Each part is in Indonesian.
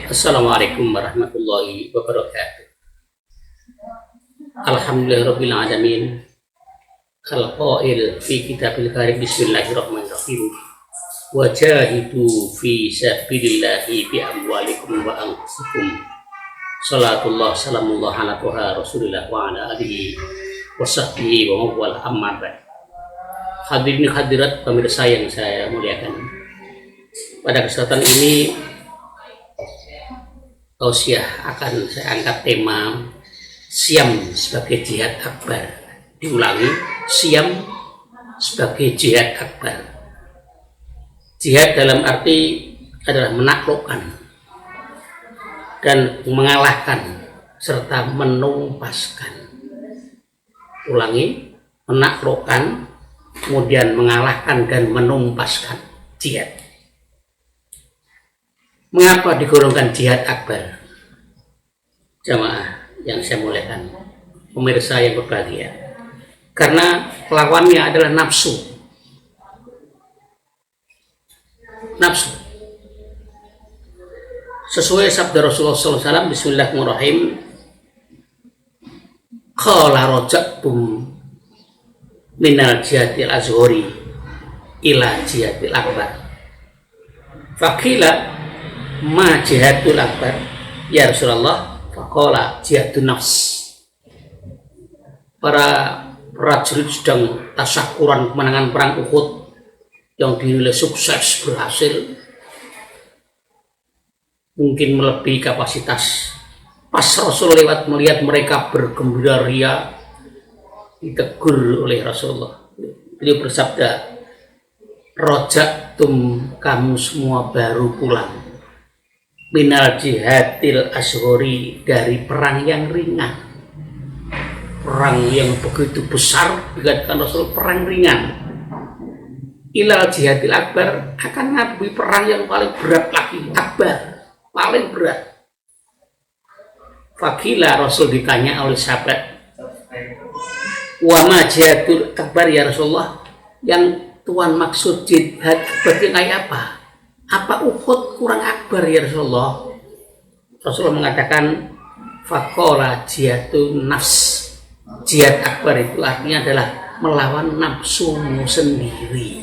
Assalamualaikum warahmatullahi wabarakatuh. Alhamdulillahirabbil alamin. Al-qail fi kitabil karim bismillahirrahmanirrahim. Wajahidu fi sabilillahi bi amwalikum wa anfusikum. Salatullah salamullah ala tuha rasulillah wa ala alihi wa sahbihi wa mawwal amma ba'd. Hadirin hadirat pemirsa yang saya muliakan, pada kesempatan ini tausiah akan saya angkat tema Syam sebagai jihad akbar. Diulangi, Syam sebagai jihad akbar. Jihad dalam arti adalah menaklukkan dan mengalahkan serta menumpaskan. Ulangi, menaklukkan, kemudian mengalahkan dan menumpaskan. Jihad. Mengapa digolongkan jihad akbar? Jamaah yang saya muliakan, pemirsa yang berbahagia, karena lawannya adalah nafsu. Nafsu. Sesuai sabda Rasulullah SAW, Bismillahirrahmanirrahim, qala raja'tum minal jihadil azhari ila jihadil akbar. Faqila ma jihadul akbar ya Rasulullah, faqala jihadun nafs. Para prajurit sedang tasyakuran kemenangan perang Uhud yang dinilai sukses, berhasil, mungkin melebihi kapasitas. Pas Rasul lewat melihat mereka bergembira ria, ditegur oleh Rasulullah. Beliau bersabda, rojaktum, kamu semua baru pulang, minal jihadil ashori, dari perang yang ringan. Perang yang begitu besar dikatakan Rasul perang ringan. Ilal jihadil akbar, akan ngadepi perang yang paling berat lagi, akbar, paling berat. Fakila, Rasul ditanya oleh sahabat, wa ma jihadul akbar ya Rasulullah, yang Tuhan maksud jihad akbar kayak apa? Apa Uhud kurang akbar ya Rasulullah? Rasulullah mengatakan, faqala jihadun nafs. Jihad akbar itu artinya adalah melawan nafsumu sendiri.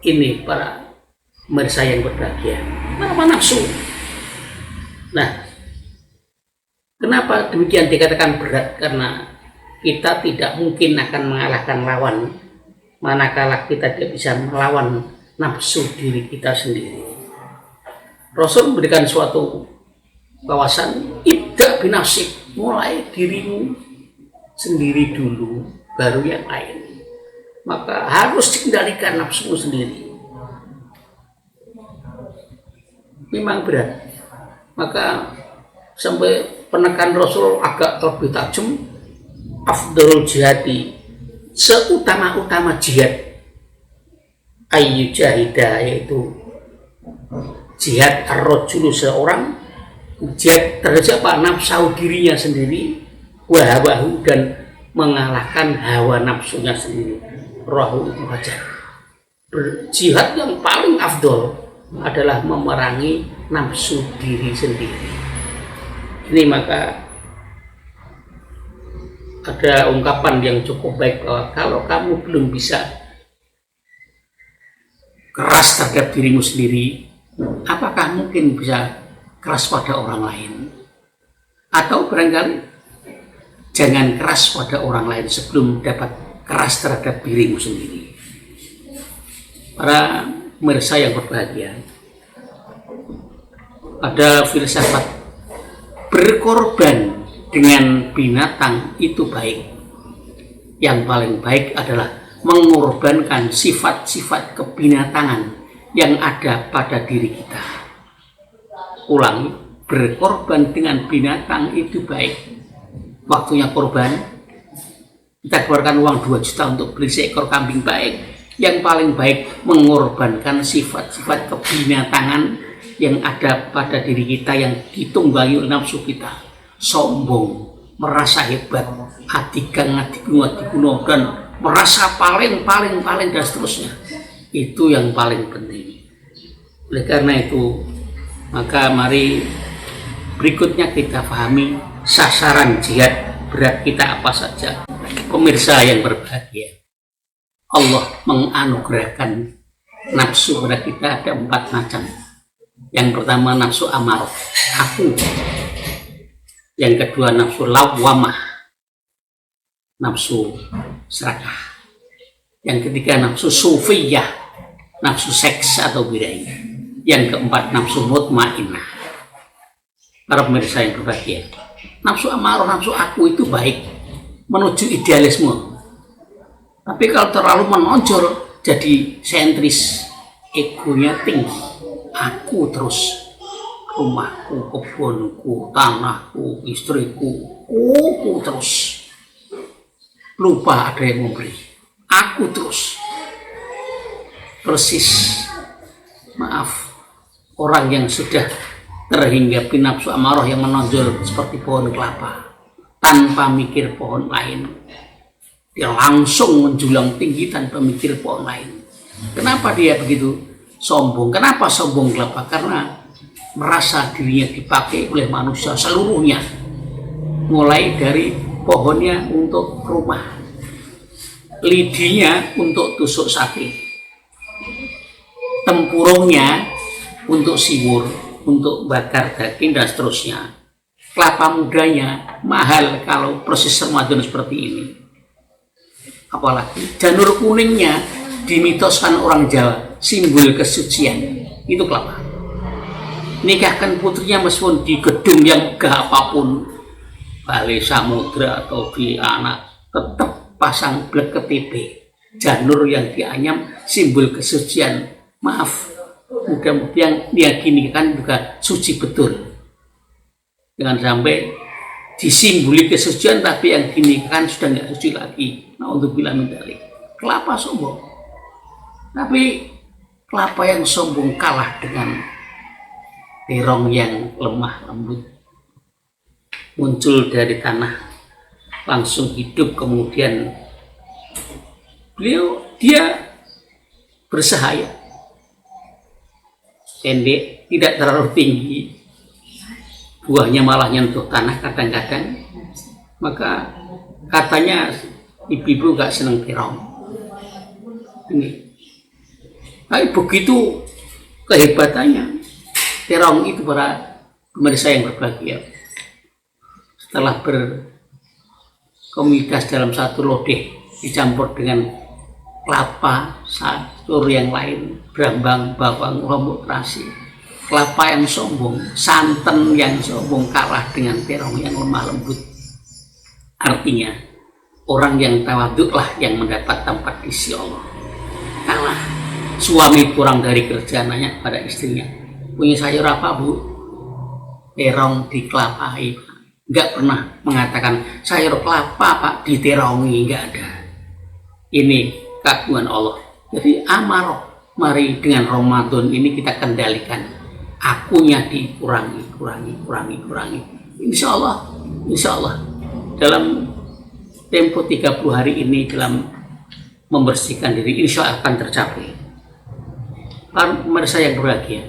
Ini para pemirsa yang berbahagia, melawan nafsu. Nah, kenapa demikian dikatakan berat? Karena kita tidak mungkin akan mengalahkan lawan manakala kita tidak bisa melawan nafsu diri kita sendiri. Rasul memberikan suatu kawasan, ibda binafsik, mulai dirimu sendiri dulu, baru yang lain. Maka harus dikendalikan nafsumu sendiri. Memang berat. Maka sampai penekan Rasul agak lebih tajam, afdalul jihadi, seutama-utama jihad, ayyu jahidah, yaitu jihad ar-rajulu, seorang jihad terhadap siapa? Nafsu dirinya sendiri, wahawahu, dan mengalahkan hawa nafsunya sendiri. Rahu Ibnu Hajar. Jihad yang paling afdol adalah memerangi nafsu diri sendiri. Ini maka ada ungkapan yang cukup baik bahwa kalau kamu belum bisa keras terhadap dirimu sendiri, apakah mungkin bisa keras pada orang lain? Atau barangkali jangan keras pada orang lain sebelum dapat keras terhadap dirimu sendiri. Para pemirsa yang berbahagia, ada filsafat berkorban dengan binatang itu baik. Yang paling baik adalah mengorbankan sifat-sifat kebinatangan yang ada pada diri kita. Ulangi, berkorban dengan binatang itu baik. Waktunya korban, kita keluarkan uang 2 juta untuk beli seekor kambing, baik. Yang paling baik mengorbankan sifat-sifat kebinatangan yang ada pada diri kita yang ditunggangi oleh nafsu kita. Sombong, merasa hebat, adigang, adiguno, dan merasa paling dan seterusnya. Itu yang paling penting. Oleh karena itu, Maka mari berikutnya kita pahami sasaran jihad berat kita apa saja. Pemirsa yang berbahagia, Allah menganugerahkan nafsu pada kita ada 4 macam. Yang pertama nafsu amarah, aku. Yang kedua nafsu lawamah, nafsu serakah. Yang ketiga nafsu sufiyah, nafsu seks atau birahi. Yang keempat nafsu mutmainnah. Para pemirsa yang berbahagia, nafsu amarah, nafsu aku itu baik, menuju idealisme. Tapi kalau terlalu menonjol jadi sentris, egonya tinggi, aku terus, rumahku, kebunku, tanahku, istriku, aku terus, lupa ada yang memberi, aku terus. Persis, maaf, orang yang sudah terhinggapi nafsu amarah yang menonjol seperti pohon kelapa tanpa mikir pohon lain, dia langsung menjulang tinggi tanpa mikir pohon lain. Kenapa dia begitu sombong? Kenapa sombong kelapa? Karena merasa dirinya dipakai oleh manusia seluruhnya, mulai dari pohonnya untuk rumah, lidinya untuk tusuk sate, tempurungnya untuk siwur, untuk bakar daging dan seterusnya. Kelapa mudanya mahal kalau proses Ramadan seperti ini. Apalagi janur kuningnya dimitoskan orang Jawa, simbol kesucian, itu kelapa. Nikahkan putrinya meskipun di gedung yang megah apapun, Balai Samudra atau di anak, tetap pasang blek KTP, janur yang dianyam, simbol kesucian. Maaf, mudah-mudahan diyakini juga suci betul. Jangan sampai disimboli kesucian tapi yang dinikahkan sudah nggak suci lagi. Nah, untuk bilang mendalik kelapa sombong. Tapi kelapa yang sombong kalah dengan terong yang lemah lembut, muncul dari tanah, langsung hidup, kemudian dia bersahaya, pendek, tidak terlalu tinggi, buahnya malah nyentuh tanah kadang-kadang. Maka katanya ibu-ibu gak seneng terong ini. Tapi begitu kehebatannya terong itu, para pemirsa yang berbahagia, setelah berkomunitas dalam satu lodeh dicampur dengan kelapa, sayur yang lain, brambang, bawang, lombok, terasi, kelapa yang sombong, santan yang sombong kalah dengan terong yang lemah lembut. Artinya orang yang tawaduklah yang mendapat tempat di sisi Allah. Kalah. Suami pulang dari kerja nanya pada istrinya, punya sayur apa bu? Terong dikelapai. Enggak pernah mengatakan sayur kelapa pak diterongi, enggak ada. Ini keagungan Allah. Jadi amarah, mari dengan Ramadan ini kita kendalikan. Akunya dikurangi, kurangi. Insya Allah dalam tempo 30 hari ini, dalam membersihkan diri, insya Allah akan tercapai. Para pemirsa yang berbahagia,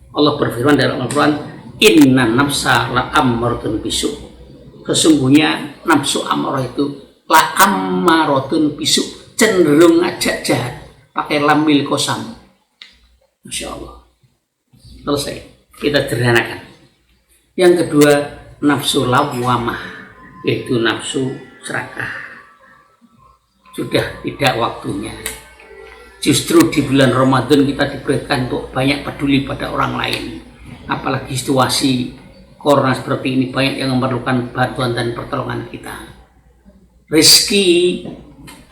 Allah berfirman dalam Al-Quran, inna nafsa la ammaratun bisu. Sesungguhnya nafsu amarah itu la ammaratun bisu, cenderung ngajak jahat, pakai lamil kosam. Masya Allah. Selesai, kita sederhanakan. Yang kedua nafsu lawamah, yaitu nafsu serakah. Sudah tidak waktunya. Justru di bulan Ramadan kita diberikan untuk banyak peduli pada orang lain. Apalagi situasi corona seperti ini, banyak yang memerlukan bantuan dan pertolongan kita. Rezeki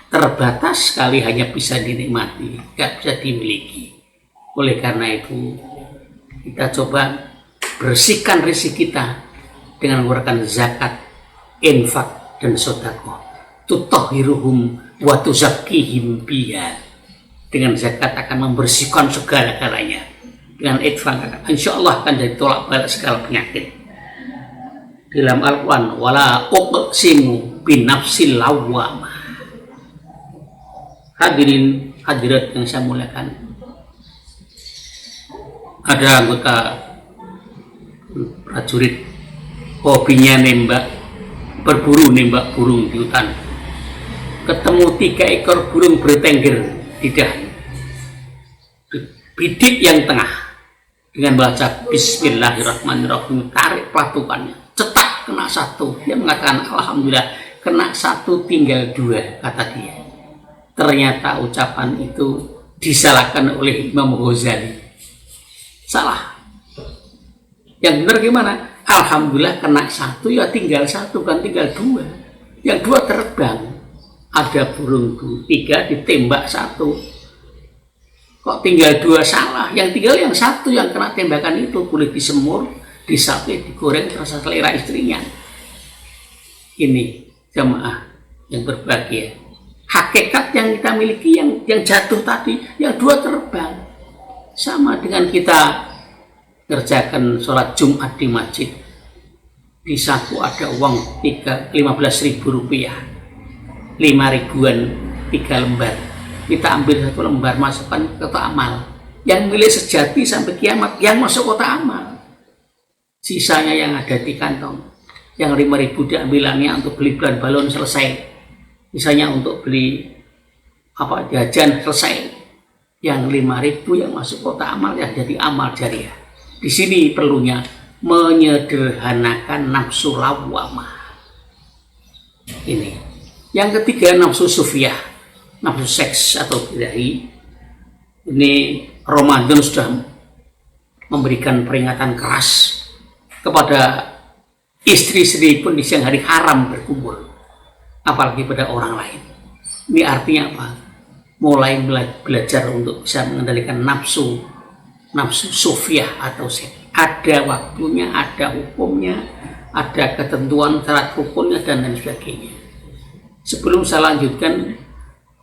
terbatas sekali, hanya bisa dinikmati, tidak bisa dimiliki. Oleh karena itu kita coba bersihkan rezeki kita dengan mengeluarkan zakat, infak, dan sedekah. Tutahhiruhum wa tuzakkihim biha. Dengan zakat akan membersihkan segala-galanya. Dengan infak insya Allah akan jadi tolak balik segala penyakit. Dalam Al-Quran, wala uqsimu binafsil lawwamah. Hadirin hadirat yang saya muliakan, ada anggota prajurit hobinya berburu nembak burung di hutan, ketemu 3 ekor burung bertengger di dahi, bidik yang tengah, dengan baca Bismillahirrahmanirrahim, tarik pelatungannya, cetak kena 1. Dia mengatakan alhamdulillah, kena 1 tinggal 2, kata dia. Ternyata ucapan itu disalahkan oleh Imam Ghazali. Salah. Yang benar gimana? Alhamdulillah kena 1, ya tinggal 1, kan tinggal 2. Yang 2 terbang. Ada burung 3 ditembak 1. Kok tinggal 2 salah? Yang tinggal yang 1 yang kena tembakan itu, boleh disemur, disate, digoreng, terasa selera istrinya. Ini jamaah yang berbahagia. Hakikat yang kita miliki, yang jatuh tadi, yang 2 terbang. Sama dengan kita ngerjakan sholat Jumat di masjid, di saku ada uang 15.000 rupiah, 5 ribuan 3 lembar. Kita ambil 1 lembar, masukkan ke kotak amal. Yang milik sejati sampai kiamat, yang masuk kotak amal. Sisanya yang ada di kantong, yang 5.000 diambilannya untuk beli balon selesai, misalnya untuk beli jajan selesai. Yang 5.000 yang masuk kotak amal, yang jadi amal jariah. Di sini perlunya menyederhanakan nafsu lawamah. Ini. Yang ketiga, nafsu sufiyah, nafsu seks atau birahi. Ini Ramadan sudah memberikan peringatan keras kepada istri-istri pun di siang hari haram berkumpul, apalagi pada orang lain. Ini artinya apa? Mulai belajar untuk bisa mengendalikan nafsu sufiyah atau seks. Ada waktunya, ada hukumnya, ada ketentuan syarat hukumnya, dan lain sebagainya. Sebelum saya lanjutkan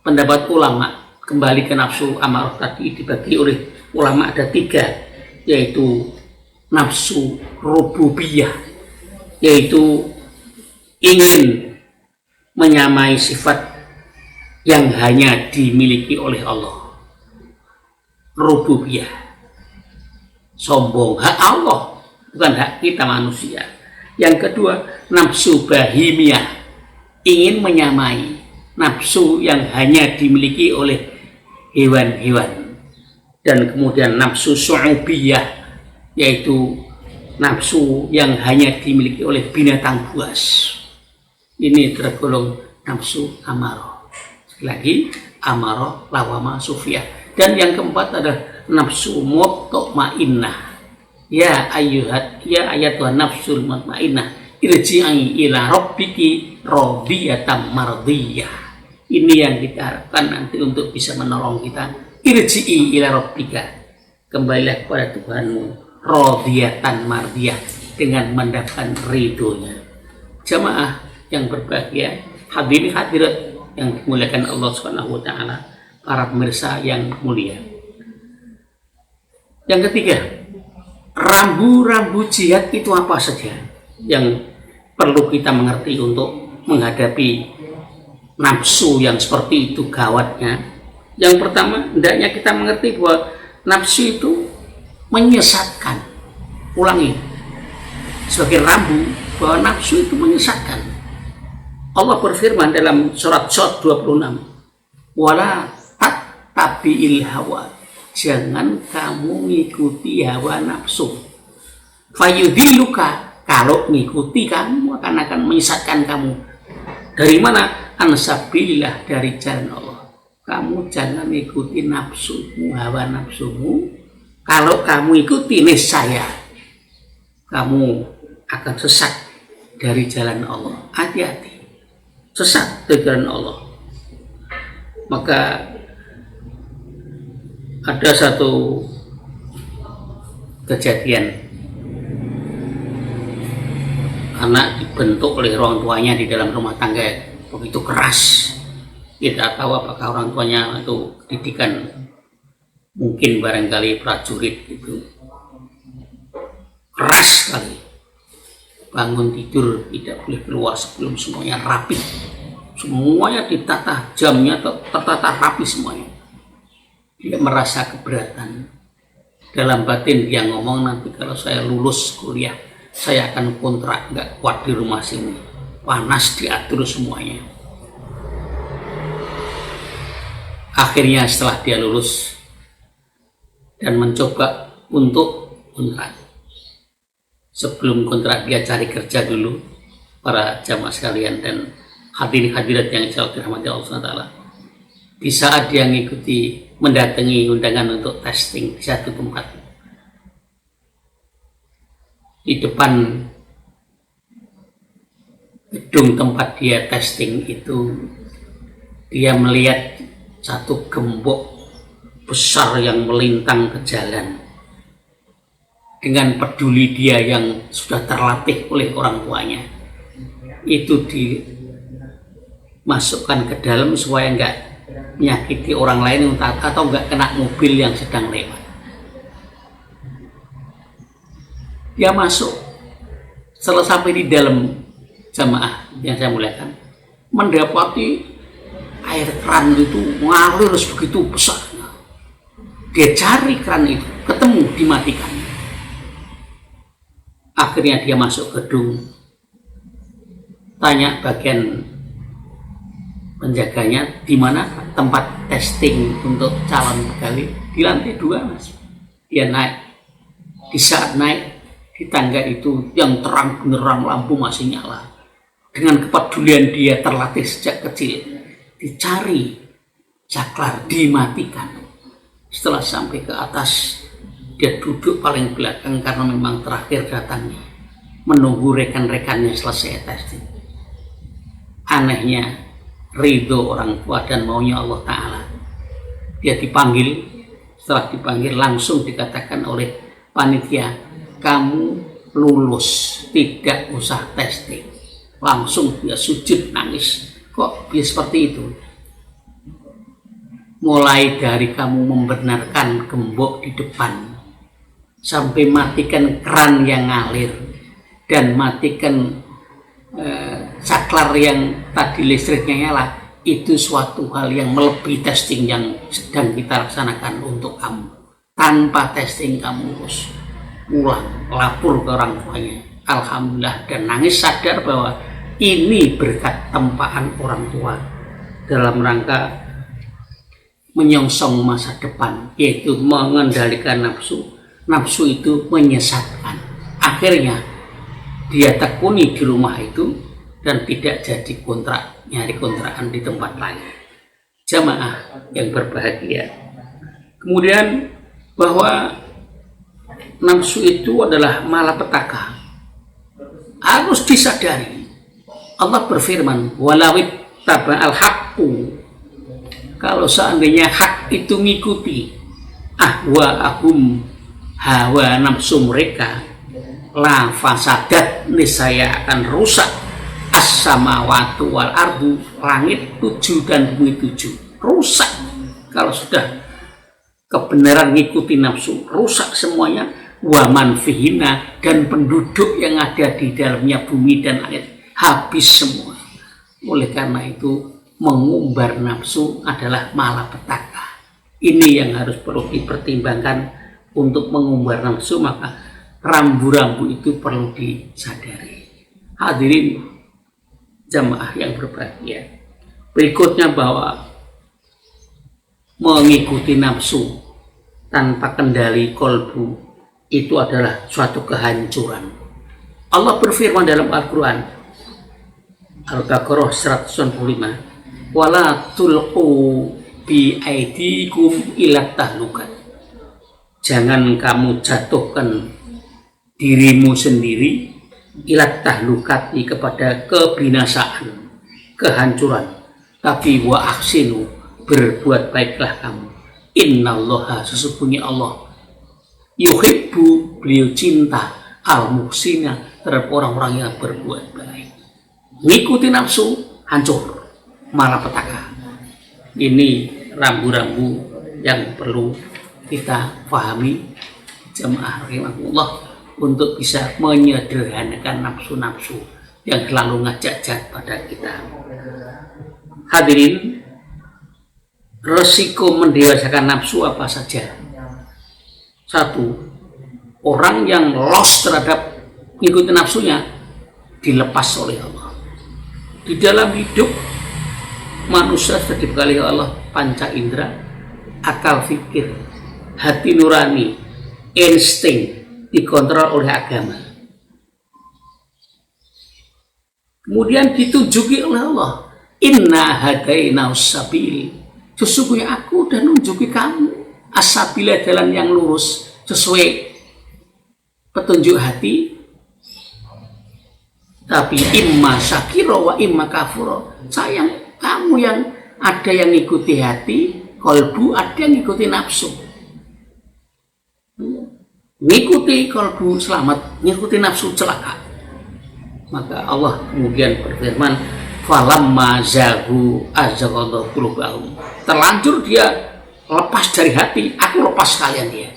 pendapat ulama, kembali ke nafsu amarah tadi, dibagi oleh ulama ada 3, yaitu nafsu rububiyah, yaitu ingin menyamai sifat yang hanya dimiliki oleh Allah. Rububiyah, sombong, hak Allah, bukan hak kita manusia. Yang kedua, nafsu bahimiyah, ingin menyamai nafsu yang hanya dimiliki oleh hewan-hewan. Dan kemudian nafsu su'ubiyah, yaitu nafsu yang hanya dimiliki oleh binatang buas. Ini tergolong nafsu amarah. Sekali lagi, amarah, lawamah, sufiyah. Dan yang keempat adalah nafsu mutmainnah. Ya ayatuhan nafsul mutmainnah, irji'i ila rabbiki radiyatan mardiyah. Ini yang kita harapkan nanti untuk bisa menolong kita. Irji'i ila rabbika, kembalilah kepada Tuhanmu, radiyatan mardiyah, dengan mendapatkan ridhonya. Jamaah yang berbahagia, hadirin hadirat yang dimuliakan Allah Subhanahu wa taala, para pemirsa yang mulia. Yang ketiga, rambu-rambu jihad itu apa saja yang perlu kita mengerti untuk menghadapi nafsu yang seperti itu gawatnya. Yang pertama, hendaknya kita mengerti bahwa nafsu itu menyesatkan. Ulangi, sebagai rambu bahwa nafsu itu menyesatkan. Allah berfirman dalam surat Shad 26, wala tattabi'il hawa, jangan kamu mengikuti hawa nafsu. Fayudilluka, kalau mengikuti kamu akan menyesatkan kamu. Dari mana? Ansabilillah, dari jalan Allah. Kamu jangan mengikuti nafsumu, hawa nafsumu. Kalau kamu ikuti niscaya kamu akan sesat dari jalan Allah. Hati-hati, sesat dari jalan Allah. Maka ada satu kejadian, anak dibentuk oleh orang tuanya di dalam rumah tangga begitu keras. Tidak tahu apakah orang tuanya itu didikan, mungkin barangkali prajurit itu, keras sekali. Bangun tidur tidak boleh keluar sebelum semuanya rapi, semuanya ditata, jamnya tertata rapi semuanya. Dia merasa keberatan. Dalam batin dia ngomong, nanti kalau saya lulus kuliah saya akan kontrak, nggak kuat di rumah sini, panas, diatur semuanya. Akhirnya setelah dia lulus dan mencoba untuk kontrak, sebelum kontrak dia cari kerja dulu, para jamaah sekalian dan hadirin hadirat yang insya Allah dirahmati Allah SWT. Di saat dia mengikuti mendatangi undangan untuk testing di satu tempat, di depan gedung tempat dia testing itu, dia melihat satu gembok besar yang melintang ke jalan. Dengan peduli dia yang sudah terlatih oleh orang tuanya, itu dimasukkan ke dalam supaya enggak menyakiti orang lain atau enggak kena mobil yang sedang lewat. Dia masuk, setelah sampai di dalam, jamaah yang saya muliakan, mendapati air keran itu mengalir begitu besar. Dia cari keran itu, ketemu, dimatikan. Akhirnya dia masuk gedung, tanya bagian penjaganya, di mana tempat testing untuk calon pegawai. Di lantai 2, Mas. Dia naik. Di saat naik di tangga itu yang terang benderang, lampu masih nyala. Dengan kepedulian dia terlatih sejak kecil, dicari saklar, dimatikan. Setelah sampai ke atas, dia duduk paling belakang karena memang terakhir datangnya, menunggu rekan-rekannya selesai testing. Anehnya, ridho orang tua dan maunya Allah Ta'ala. Dia dipanggil, setelah dipanggil langsung dikatakan oleh panitia, kamu lulus, tidak usah testing. Langsung dia sujud nangis. Kok bisa seperti itu? Mulai dari kamu membenarkan gembok di depan, sampai matikan keran yang ngalir, dan matikan saklar yang tadi listriknya nyala, itu suatu hal yang melebihi testing yang sedang kita laksanakan untuk kamu. Tanpa testing kamu lulus. Pulang, lapor ke orang tuanya, alhamdulillah, dan nangis sadar bahwa ini berkat tempaan orang tua dalam rangka menyongsong masa depan, yaitu mengendalikan nafsu. Nafsu itu menyesatkan. Akhirnya dia tekuni di rumah itu dan tidak jadi kontrak, nyari kontrakan di tempat lain. Jamaah yang berbahagia. Kemudian bahwa nafsu itu adalah malapetaka, harus disadari. Allah berfirman, walawit taba'al haqqu, kalau seandainya hak itu mengikuti ahwa'ahum, hawa nafsu mereka, la fasadat, niscaya akan rusak as-samawatu wal ardu, langit 7 dan bumi 7, rusak. Kalau sudah kebenaran ngikuti nafsu, rusak semuanya. Waman fihina, dan penduduk yang ada di dalamnya bumi dan langit, habis semua. Oleh karena itu, mengumbar nafsu adalah malapetaka. Ini yang harus perlu dipertimbangkan untuk mengumbar nafsu, maka rambu-rambu itu perlu disadari. Hadirin jamaah yang berbahagia, berikutnya bahwa mengikuti nafsu tanpa kendali kolbu itu adalah suatu kehancuran. Allah berfirman dalam Al-Quran, Al-Baqarah 195, wala tulqu bi aidikum ila tahlukat, jangan kamu jatuhkan dirimu sendiri ila tahlukati, kepada kebinasaan, kehancuran, tapi wa ahsinu, berbuat baiklah kamu. Innallaha, sesungguhnya Allah, yuhibbu, beliau cinta, al-muhsina, terhadap orang-orang yang berbuat baik. Ngikuti nafsu, hancur, malapetaka. Ini rambu-rambu yang perlu kita pahami, jemaah rahimahullah, untuk bisa menyederhanakan nafsu-nafsu yang selalu ngajak-ngajak pada kita. Hadirin, resiko mendewasakan nafsu apa saja? Satu, orang yang lost terhadap ngikuti nafsunya, dilepas oleh Allah. Di dalam hidup manusia sudah dibekali Allah panca indera, akal fikir, hati nurani, insting, dikontrol oleh agama. Kemudian ditunjuki oleh Allah, inna hadaina sabil, sesungguhnya aku udah nunjuki kamu asabila, jalan yang lurus sesuai petunjuk hati. Tapi imma syakiro wa imma kafuro, sayang kamu yang ada yang ngikuti hati kolbu, ada yang ngikuti nafsu. Ngikuti kolbu selamat, ngikuti nafsu celaka. Maka Allah kemudian berfirman, falamma zagu azaghallahu qulubahum, terlanjur dia lepas dari hati, aku lepas kalian dia.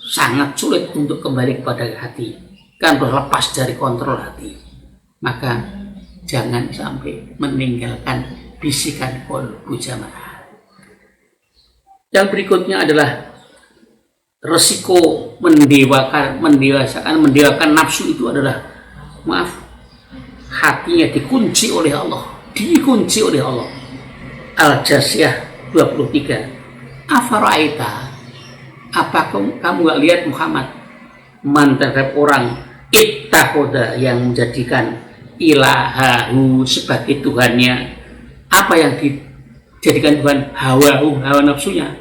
Sangat sulit untuk kembali kepada hati, kan berlepas dari kontrol hati. Maka jangan sampai meninggalkan bisikan kolbu jamaah. Yang berikutnya adalah resiko mendewakan nafsu itu adalah, maaf, hatinya dikunci oleh Allah, Al-Jasiyah 23. Afara'aita, apa kamu gak lihat Muhammad, man terhadap orang ittakhadha, yang menjadikan ilahahu sebagai Tuhannya. Apa yang dijadikan Tuhan? Hawa nafsunya.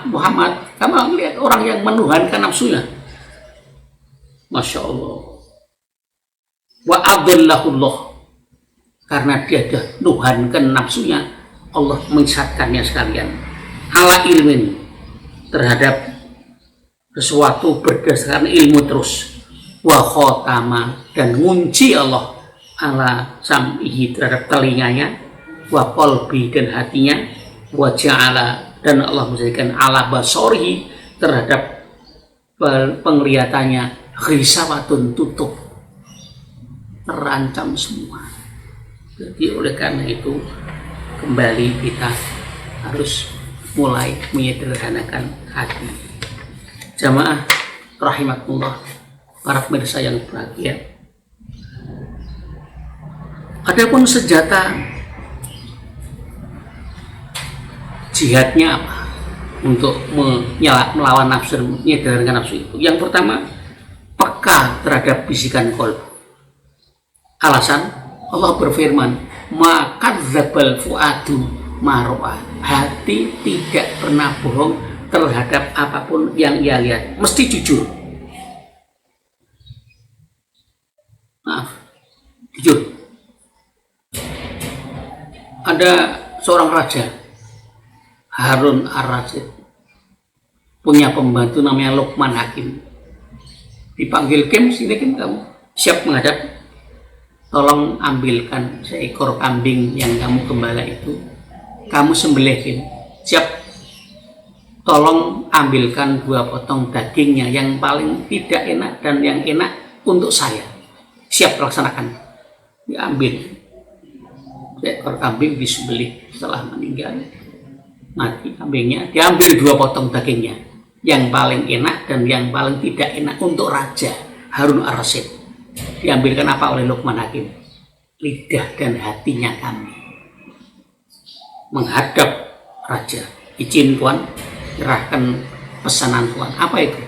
Muhammad, kamu lihat orang yang menuhankan nafsunya. Masya Allah. Wa adillahullah, karena dia dah nuhankan nafsunya, Allah menyesatkannya sekalian. Ala ilmin, terhadap sesuatu berdasarkan ilmu terus. Wa khotama, dan ngunci Allah ala sam'ihi, terhadap telinganya, wa qalbi, dan hatinya, wa ja'ala, dan Allah menjadikan ala basorihi, terhadap penglihatannya, ghisawatun, tutup, terancam semua. Jadi oleh karena itu kembali kita harus mulai menyederhanakan hati. Jamaah rahimakumullah, para pemirsa yang berbahagia. Adapun senjata jihadnya apa untuk melawan nafsu, menyedarkan nafsu itu? Yang pertama, peka terhadap bisikan qalb. Alasan, Allah berfirman, maka dzabal fuadu marwa, hati tidak pernah bohong terhadap apapun yang ia lihat, mesti jujur. Maaf, jujur. Ada seorang raja, Harun ar-Rasyid, punya pembantu namanya Luqman Hakim. Dipanggil, Kim, sini Kim, kamu siap menghadap, tolong ambilkan seekor kambing yang kamu gembala itu, kamu sembelih, Kim. Siap. Tolong ambilkan 2 potong dagingnya, yang paling tidak enak dan yang enak untuk saya. Siap, laksanakan. Diambil seekor kambing, disembelih. Setelah meninggal, mati kambingnya, diambil 2 potong dagingnya, yang paling enak dan yang paling tidak enak untuk Raja Harun ar-Rasyid. Diambilkan apa oleh Luqman Hakim? Lidah dan hatinya kami. Menghadap Raja, izin Tuan, serahkan pesanan Tuan. Apa itu?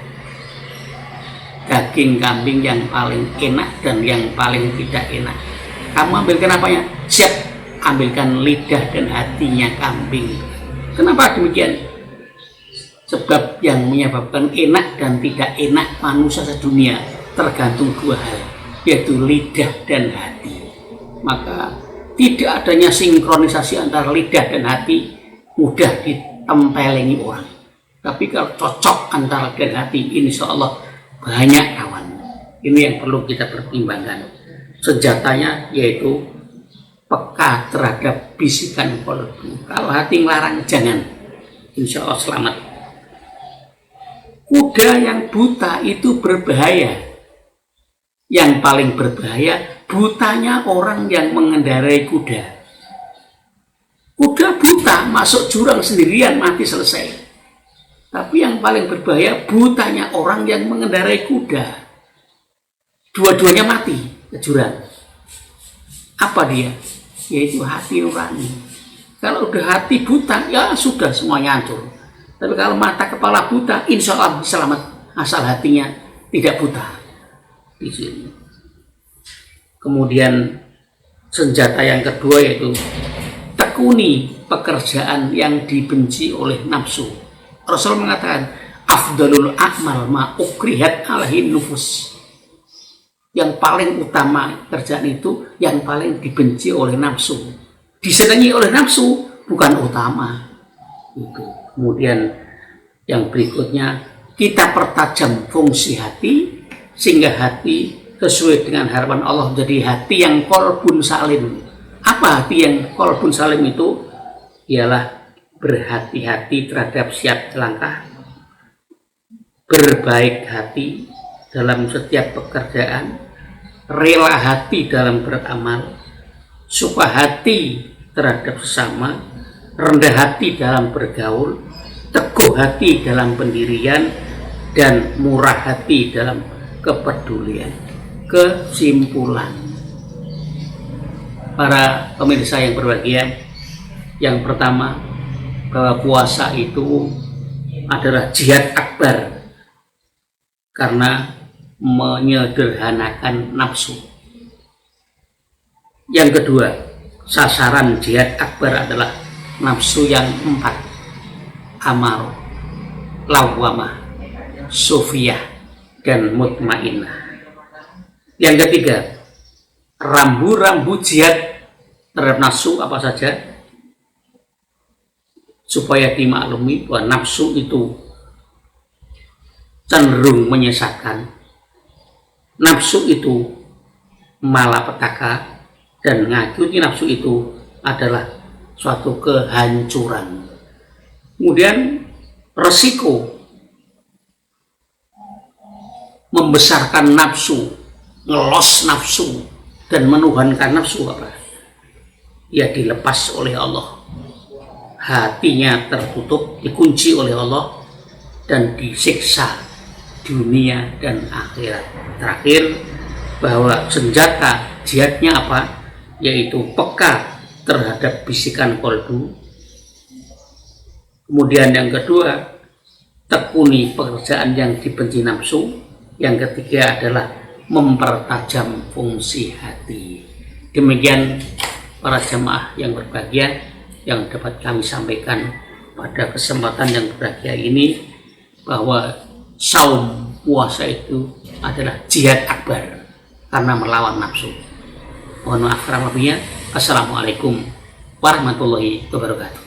Daging kambing yang paling enak dan yang paling tidak enak. Kamu ambilkan apanya? Siap. Ambilkan lidah dan hatinya kambing. Kenapa demikian? Sebab yang menyebabkan enak dan tidak enak manusia sedunia tergantung 2 hal, yaitu lidah dan hati. Maka tidak adanya sinkronisasi antara lidah dan hati mudah ditempelengi orang. Tapi kalau cocok antara lidah dan hati, insya Allah banyak kawan. Ini yang perlu kita pertimbangkan. Senjatanya yaitu peka terhadap bisikan kolbu. Kalau hati ngelarang, jangan, insya Allah selamat. Kuda yang buta itu berbahaya. Yang paling berbahaya butanya orang yang mengendarai kuda. Kuda buta masuk jurang sendirian, mati selesai. Tapi yang paling berbahaya butanya orang yang mengendarai kuda. dua-duanya mati ke jurang. Apa dia? Yaitu hati nurani. Kalau udah hati buta, ya sudah semuanya hancur. Tapi kalau mata kepala buta, insya Allah selamat asal hatinya tidak buta. Di sini. Kemudian senjata yang kedua yaitu tekuni pekerjaan yang dibenci oleh nafsu. Rasul mengatakan, afdalul a'mal ma ukrihat alaihin nufus. Yang paling utama kerjaan itu yang paling dibenci oleh nafsu. Disenangi oleh nafsu bukan utama. Itu. Kemudian yang berikutnya, kita pertajam fungsi hati sehingga hati sesuai dengan harapan Allah menjadi hati yang qalbun salim. Apa hati yang qalbun salim itu? Ialah berhati-hati terhadap siap langkah, berbaik hati dalam setiap pekerjaan, rela hati dalam beramal, suka hati terhadap sesama, rendah hati dalam bergaul, teguh hati dalam pendirian, dan murah hati dalam kepedulian. Kesimpulan, para pemirsa yang berbahagia, yang pertama, bahwa puasa itu adalah jihad akbar karena menyederhanakan nafsu. Yang kedua, sasaran jihad akbar adalah nafsu yang 4, amar, lawamah, sufiyah, dan mutmainnah. Yang ketiga, rambu-rambu jihad terhadap nafsu apa saja, supaya dimaklumi bahwa nafsu itu cenderung menyesatkan, nafsu itu malapetaka, dan mengikuti nafsu itu adalah suatu kehancuran. Kemudian resiko membesarkan nafsu, ngelos nafsu, dan menuhankan nafsu apa? Ya dilepas oleh Allah. Hatinya tertutup, dikunci oleh Allah, dan disiksa dunia dan akhirat. Terakhir, bahwa senjata jihadnya apa? Yaitu peka terhadap bisikan kolbu. Kemudian yang kedua, tekuni pekerjaan yang dibenci nafsu. Yang ketiga adalah mempertajam fungsi hati. Demikian para jemaah yang berbahagia yang dapat kami sampaikan pada kesempatan yang berbahagia ini, bahwa saum, puasa itu adalah jihad akbar karena melawan nafsu. Mohon maaf kurang lebihnya. Assalamualaikum warahmatullahi wabarakatuh.